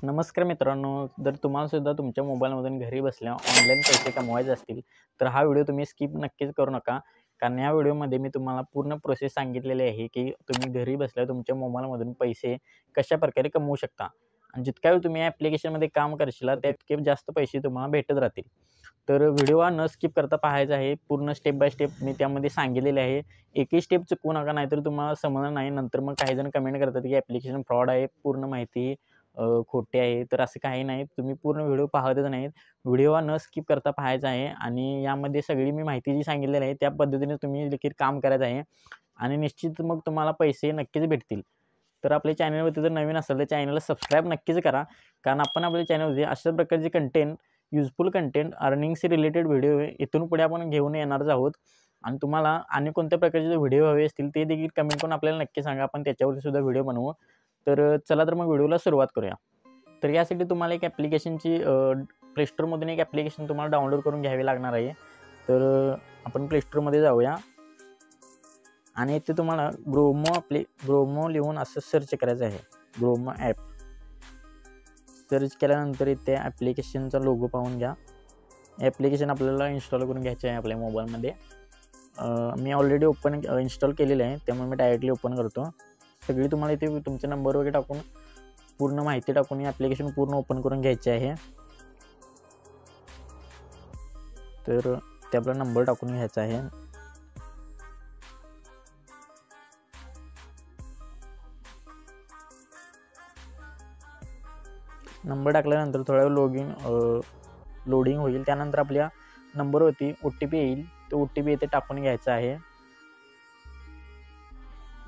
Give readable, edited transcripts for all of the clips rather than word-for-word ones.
नमस्कार मित्रांनो, जर तुम्हाला सुद्धा तुमच्या मोबाईलमधून घरी बसल्या ऑनलाईन पैसे कमवायचे असतील, तर हा व्हिडिओ तुम्ही स्किप नक्कीच करू नका. कारण या व्हिडिओमध्ये मी तुम्हाला पूर्ण प्रोसेस सांगितलेली आहे, की तुम्ही घरी बसल्या तुमच्या मोबाईलमधून पैसे कशाप्रकारे कमवू शकता. आणि जितका वेळ तुम्ही या ॲप्लिकेशनमध्ये काम करशील, तितके जास्त पैसे तुम्हाला भेटत राहतील. तर व्हिडिओ हा न स्किप करता पाहायचा आहे. पूर्ण स्टेप बाय स्टेप मी त्यामध्ये सांगितलेले आहे. एकही स्टेप चुकवू नका, नाहीतर तुम्हाला समजणार नाही. नंतर मग काही जण कमेंट करतात, की ॲप्लिकेशन फ्रॉड आहे, पूर्ण माहिती खोटे आहे. तर असं काही नाही. तुम्ही पूर्ण व्हिडिओ पाहतच नाहीत. व्हिडिओ हा न स्किप करता पाहायचा आहे आणि यामध्ये सगळी मी माहिती जी सांगितलेली आहे, त्या पद्धतीने तुम्ही देखील काम करायचं आहे आणि निश्चित मग तुम्हाला पैसे नक्कीच भेटतील. तर आपल्या चॅनलवरती जर नवीन असेल तर चॅनलला सबस्क्राईब नक्कीच करा. कारण आपण आपल्या चॅनलमध्ये अशा प्रकारचे content, useful content, earnings related video इथून पुढे आपण घेऊन येणारच आहोत. आणि तुम्हाला आणि कोणत्या प्रकारचे व्हिडिओ हवे असतील ते देखील कमेंट करून आपल्याला नक्की सांगा. आपण त्याच्यावरती सुद्धा व्हिडिओ बनवू. तर चला तर मग व्हिडिओला सुरुवात करूया. तर यासाठी तुम्हाला एक ॲप्लिकेशनची प्ले स्टोअरमधून एक ॲप्लिकेशन तुम्हाला डाउनलोड करून घ्यावी लागणार आहे. तर आपण प्ले स्टोअरमध्ये जाऊया आणि इथे तुम्हाला ग्रोमो लिहून असं सर्च करायचं आहे. ग्रोमो ॲप सर्च केल्यानंतर इथे ॲप्लिकेशनचा लोगो पाहून घ्या. ॲप्लिकेशन आपल्याला इन्स्टॉल करून घ्यायचे आहे आपल्या मोबाईलमध्ये. मी ऑलरेडी इन्स्टॉल केलेलं आहे, त्यामुळे मी डायरेक्टली ओपन करतो. सगळी तुम्हाला इथे तुमचे नंबर वगैरे टाकून पूर्ण माहिती टाकून हे ॲप्लिकेशन पूर्ण ओपन करून घ्यायचे आहे. तर ते आपला नंबर टाकून घ्यायचा आहे. नंबर टाकल्यानंतर थोड्या वेळ लोडिंग होईल. त्यानंतर आपल्या नंबरवरती OTP येईल. तो OTP इथे टाकून घ्यायचा आहे.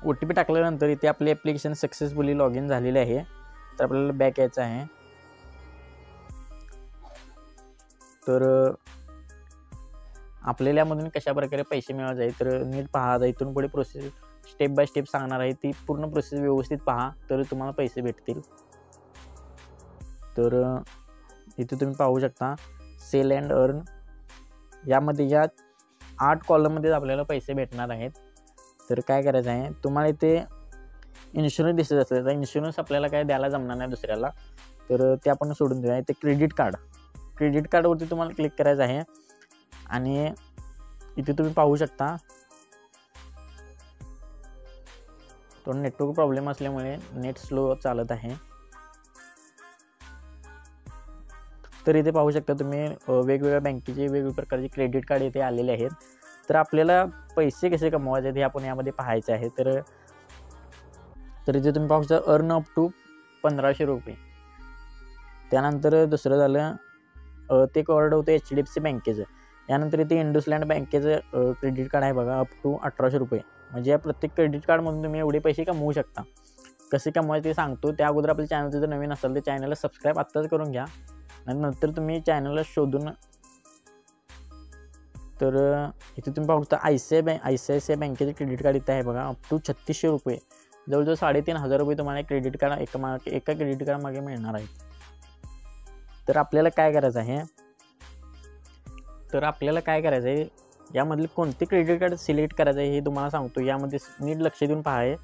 OTP टाकल्यानंतर इथे आपले ॲप्लिकेशन सक्सेसफुली लॉग इन झालेले आहे. तर आपल्याला बॅक यायचं आहे. तर आपल्याला यामधून कशाप्रकारे पैसे मिळवायचे आहे तर नीट पहा. इथून पुढे प्रोसेस स्टेप बाय स्टेप सांगणार आहे, ती पूर्ण प्रोसेस व्यवस्थित पहा तर तुम्हाला पैसे भेटतील. तर इथे तुम्ही पाहू शकता सेल अँड अर्न. यामध्ये या 8 कॉलममध्ये आपल्याला पैसे भेटणार आहेत. तर काय करायचं आहे, तुम्हाला इथे इन्शुरन्स दिसत असेल तर इन्शुरन्स आपल्याला काय द्यायला जमणार नाही दुसऱ्याला, तर ते आपण सोडून देऊया. इथे क्रेडिट कार्डवरती तुम्हाला क्लिक करायचं आहे आणि इथे तुम्ही पाहू शकता तो नेटवर्क प्रॉब्लेम असल्यामुळे नेट स्लो चालत आहे. तर इथे पाहू शकता तुम्ही वेगवेगळ्या बँकेचे वेगवेगळ्या प्रकारचे क्रेडिट कार्ड इथे आलेले आहेत. तर आपल्याला पैसे कसे कमवायचे हे आपण यामध्ये पाहायचे आहे. तर इथे तुम्ही पाहू शकता अर्न अप टू 1500 रुपये. त्यानंतर दुसरं झालं ते कार्ड होतं HDFC बँकेचं. यानंतर इथे इंडसलँड बँकेचं क्रेडिट कार्ड आहे बघा, अप टू 1800 रुपये. म्हणजे या प्रत्येक क्रेडिट कार्डमधून तुम्ही एवढे पैसे कमवू शकता. कसे कमवायचे ते सांगतो. त्या अगोदर आपल्या चॅनलचं जर नवीन असेल तर चॅनलला सबस्क्राईब आत्ताच करून घ्या. आणि नंतर तुम्ही चॅनलला शोधून तर इथे तुम्ही पाहू शकता ICICI बँकेचे क्रेडिट कार्ड इथे आहे बघा, अप टू 3600 रुपये. जवळजवळ 3500 रुपये तुम्हाला क्रेडिट कार्ड एका क्रेडिट कार्ड मागे मिळणार आहे. तर आपल्याला काय करायचं आहे, यामधले कोणते क्रेडिट कार्ड सिलेक्ट करायचं आहे हे तुम्हाला सांगतो. यामध्ये नीट लक्ष देऊन पहा आहे.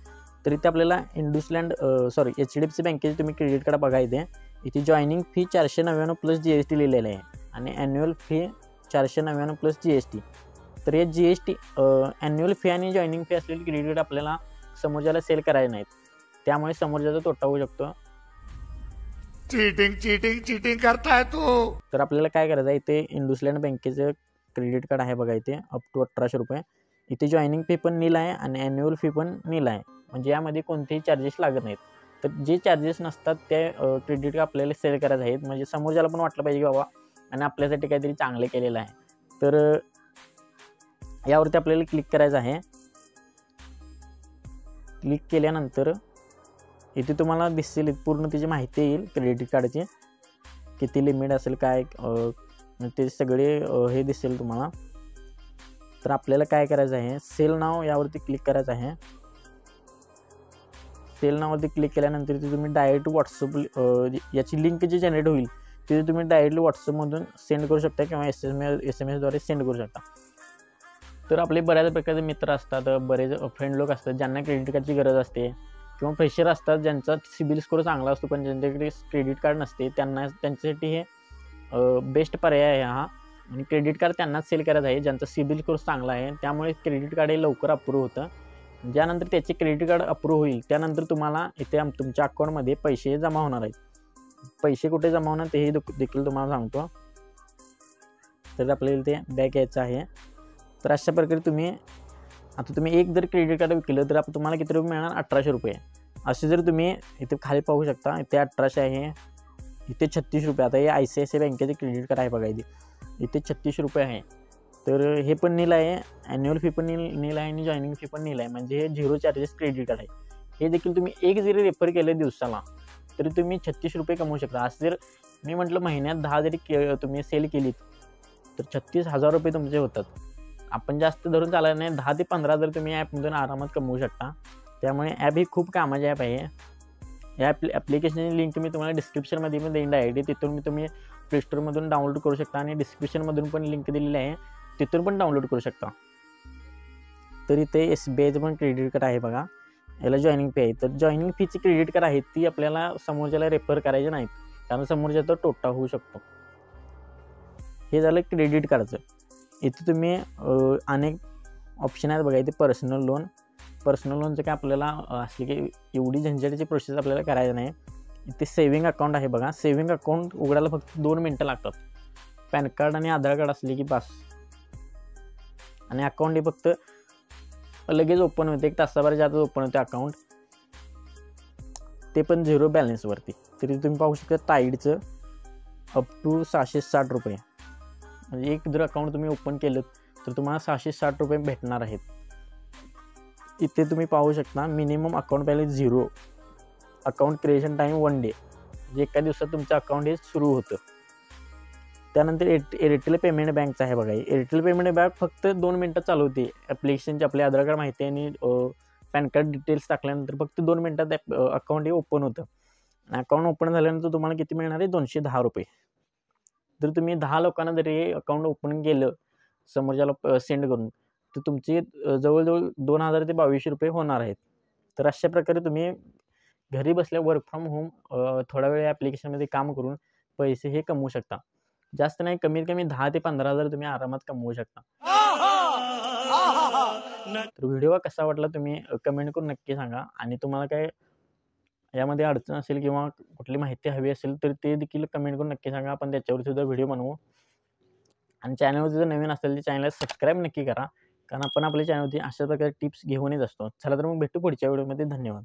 तर इथे आपल्याला HDFC बँकेचे तुम्ही क्रेडिट कार्ड बघा. इथे जॉईनिंग फी 499 प्लस GST लिहिलेलं आहे आणि ॲन्युअल फी 499 प्लस GST. तर हे GST ॲन्युअल फी आणि जॉईनिंग फी असलेली क्रेडिट कार्ड आपल्याला समोरच्याला सेल करायचे नाहीत, त्यामुळे समोरच्याचा तोटा होऊ शकतो. चीटिंग करताय तू. तर आपल्याला काय करायचं आहे, इथे इंडसलँड बँकेचं क्रेडिट कार्ड आहे बघा, इथे अप टू 1800 रुपये. इथे जॉईनिंग फी पण नील आहे आणि ॲन्युअल फी पण नील आहे. म्हणजे यामध्ये कोणतेही चार्जेस लागत नाहीत. तर जे चार्जेस नसतात ते क्रेडिट कार्ड आपल्याला सेल करायचे आहेत, म्हणजे समोरच्याला पण वाटलं पाहिजे की बाबा आणि आपल्यासाठी काहीतरी चांगलं केलेलं आहे. तर यावरती आपल्याला क्लिक करायचं आहे. क्लिक केल्यानंतर इथे तुम्हाला दिसेल पूर्ण त्याची माहिती येईल क्रेडिट कार्डची, किती लिमिट असेल काय ते सगळे हे दिसेल तुम्हाला. तर आपल्याला काय करायचं आहे, सेल नाव यावरती क्लिक करायचं आहे. सेल नावरती क्लिक केल्यानंतर इथे तुम्ही डायरेक्ट व्हॉट्सअप याची लिंक जी जनरेट होईल तिथे तुम्ही डायरेक्टली व्हॉट्सअपमधून सेंड करू शकता किंवा SMS द्वारे सेंड करू शकता. तर आपले बऱ्याच प्रकारचे मित्र असतात, बरेच फ्रेंड लोक असतात ज्यांना क्रेडिट कार्डची गरज असते. किंवा फ्रेशर असतात ज्यांचा सिबिल स्कोअर चांगला असतो पण ज्यांच्याकडे क्रेडिट कार्ड नसते त्यांच्यासाठी हे बेस्ट पर्याय आहे हा. आणि क्रेडिट कार्ड त्यांनाच सेल करायचं आहे ज्यांचा सिबिल स्कोअर चांगला आहे. त्यामुळे क्रेडिट कार्ड हे लवकर अप्रूव्ह होतं. ज्यानंतर त्याचे क्रेडिट कार्ड अप्रूव्ह होईल त्यानंतर तुम्हाला इथे तुमच्या अकाउंटमध्ये पैसे जमा होणार आहेत. पैसे कुठे जमा होणार तेही देखील तुम्हाला सांगतो. तर आपल्याला इथे बॅक यायचं आहे. तर अशा प्रकारे तुम्ही एक जर क्रेडिट कार्ड विकलं तर तुम्हाला किती रुपये मिळणार, 1800 रुपये. असे जर तुम्ही इथे खाली पाहू शकता, इथे 1800 आहे, इथे 36 रुपये. आता हे ICICI बँकेचे क्रेडिट कार्ड आहे बघा, इथे 36 रुपये आहे. तर हे पण नील आहे, ॲन्युअल फी पण नील आहे आणि जॉईनिंग फी पण नील आहे. म्हणजे हे 0 चार्जेस क्रेडिट कार्ड आहे. हे देखील तुम्ही एक जरी रेफर केलं दिवसाला तरी तुम्ही 36 रुपये कमवू शकता. असं जर मी म्हटलं महिन्यात 10 जरी तुम्ही सेल केलीत तर 36,000 रुपये तुमचे होतात. आपण जास्त धरून चालत नाही, 10 ते 15 जर तुम्ही ॲपमधून आरामात कमवू शकता. त्यामुळे ॲप ही खूप कामाची ॲप आहे. या ॲप्लिकेशनची लिंक मी तुम्हाला डिस्क्रिप्शनमध्ये पण देईन डायरेक्टली. तिथून तुम्ही प्ले स्टोअरमधून डाउनलोड करू शकता आणि डिस्क्रिप्शनमधून पण लिंक दिलेली आहे, तिथून पण डाउनलोड करू शकता. तर इथे SBIचं पण क्रेडिट कार्ड आहे बघा, याला जॉईनिंग फी आहे. तर जॉईनिंग फीची क्रेडिट कार्ड आहे ती आपल्याला समोरच्याला रेफर करायचे नाहीत, कारण समोरच्याचा तोटा होऊ शकतो. हे झालं क्रेडिट कार्डचं. इथे तुम्ही अनेक ऑप्शन आहेत बघा. इथे पर्सनल लोनचं काय आपल्याला असले की एवढी झंझटची प्रोसेस आपल्याला करायची नाही. इथे सेविंग अकाउंट आहे बघा. सेविंग अकाउंट उघडायला फक्त 2 मिनटं लागतात. पॅन कार्ड आणि आधार कार्ड असले की बस, आणि अकाउंट हे फक्त लगेच ओपन होते, 1 तासाभराच्या आतच ओपन होते अकाउंट, ते पण 0 बॅलन्सवरती. तरी तुम्ही पाहू शकता टाईडचं अप टू 660 रुपये. म्हणजे एक जर अकाउंट तुम्ही ओपन केलं तर तुम्हाला 660 रुपये भेटणार आहेत. इथे तुम्ही पाहू शकता minimum account balance 0, account creation time 1 day, म्हणजे एका दिवसात तुमचं अकाउंट हे सुरू होतं. त्यानंतर एअरटेल पेमेंट बँकचं आहे बघा. एअरटेल पेमेंट बँक फक्त 2 मिनटात चालू होते. ॲप्लिकेशनची आपले आधार कार्ड माहिती आणि पॅन कार्ड डिटेल्स टाकल्यानंतर फक्त 2 मिनटात अकाउंट हे ओपन होतं. आणि अकाउंट ओपन झाल्यानंतर तुम्हाला किती मिळणार आहे, 210 रुपये. जर तुम्ही 10 लोकांना जरी हे अकाउंट ओपन केलं समोरच्याला सेंड करून तर तुमचे जवळजवळ 2000 ते 2200 रुपये होणार आहेत. तर अशा प्रकारे तुम्ही घरी बसल्या वर्क फ्रॉम होम थोडा वेळ ॲप्लिकेशनमध्ये काम करून पैसे हे कमवू शकता. जास्त नाही, कमीत कमी 10 ते 15,000 तुम्ही आरामात कमवू शकता. तर व्हिडिओ कसा वाटला तुम्ही कमेंट करून नक्की सांगा. आणि तुम्हाला काय यामध्ये अडचण असेल किंवा कुठली माहिती हवी असेल तर ते देखील कमेंट करून नक्की सांगा. आपण त्याच्यावर सुद्धा व्हिडिओ बनवू. आणि चॅनलवर जर नवीन असेल तर चॅनलला सबस्क्राईब नक्की करा, कारण आपण आपल्या चॅनलवरती अशा प्रकारे टिप्स घेऊन येत असतो. चला तर मग भेटू पुढच्या व्हिडिओमध्ये. धन्यवाद.